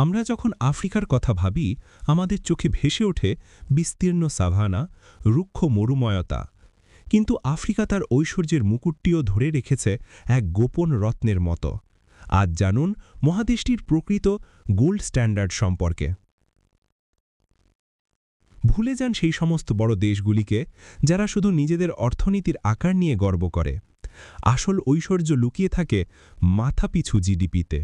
আমরা যখন আফ্রিকার কথা ভাবি আমাদের চোখে ভেসে ওঠে বিস্তীর্ণ সাভানা, রুক্ষ মরুময়তা। কিন্তু আফ্রিকা তার ঐশ্বর্যের মুকুটটিও ধরে রেখেছে এক গোপন রত্নের মতো। আজ জানুন মহাদেশটির প্রকৃত গোল্ড স্ট্যান্ডার্ড সম্পর্কে। ভুলে যান সেই সমস্ত বড় দেশগুলিকে যারা শুধু নিজেদের অর্থনীতির আকার নিয়ে গর্ব করে। আসল ঐশ্বর্য লুকিয়ে থাকে মাথাপিছু জিডিপিতে,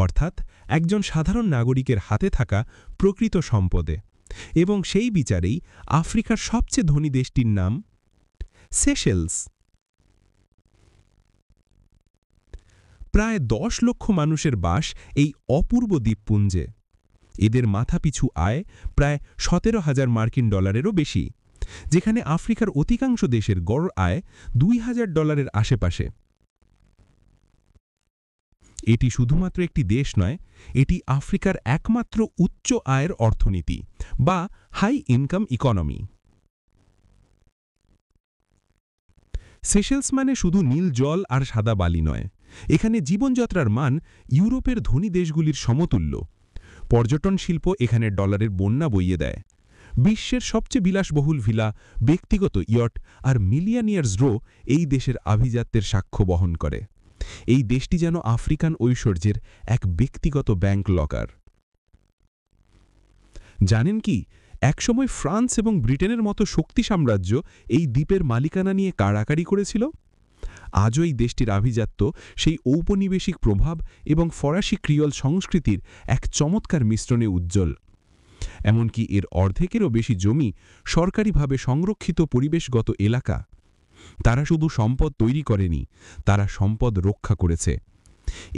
অর্থাৎ একজন সাধারণ নাগরিকের হাতে থাকা প্রকৃত সম্পদে। এবং সেই বিচারেই আফ্রিকার সবচেয়ে ধনী দেশটির নাম সেশেলস। প্রায় ১০ লক্ষ মানুষের বাস এই অপূর্ব দ্বীপপুঞ্জে। এদের মাথাপিছু আয় প্রায় ১৭,০০০ মার্কিন ডলারেরও বেশি, যেখানে আফ্রিকার অধিকাংশ দেশের গড় আয় $২,০০০ আশেপাশে। এটি শুধুমাত্র একটি দেশ নয়, এটি আফ্রিকার একমাত্র উচ্চ আয়ের অর্থনীতি বা হাই ইনকাম ইকোনমি। সেশেলস মানে শুধু নীল জল আর সাদা বালি নয়, এখানে জীবনযাত্রার মান ইউরোপের ধনী দেশগুলির সমতুল্য। পর্যটন শিল্প এখানে ডলারের বন্যা বইয়ে দেয়। বিশ্বের সবচেয়ে বিলাসবহুল ভিলা, ব্যক্তিগত ইয়ট আর মিলিয়নিয়ার্স রো এই দেশের আভিজাত্যের সাক্ষ্য বহন করে। এই দেশটি যেন আফ্রিকান ঐশ্বর্যের এক ব্যক্তিগত ব্যাংক লকার। জানেন কি, একসময় ফ্রান্স এবং ব্রিটেনের মতো শক্তি সাম্রাজ্য এই দ্বীপের মালিকানা নিয়ে কাড়াকাড়ি করেছিল। আজও এই দেশটির আভিজাত্য সেই ঔপনিবেশিক প্রভাব এবং ফরাসি ক্রিয়ল সংস্কৃতির এক চমৎকার মিশ্রণে উজ্জ্বল। এমনকি এর অর্ধেকেরও বেশি জমি সরকারিভাবে সংরক্ষিত পরিবেশগত এলাকা। তারা শুধু সম্পদ তৈরি করেনি, তারা সম্পদ রক্ষা করেছে।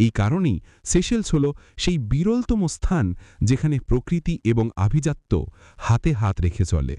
এই কারণেই সেশেলস হল সেই বিরলতম স্থান যেখানে প্রকৃতি এবং আভিজাত্য হাতে হাত রেখে চলে।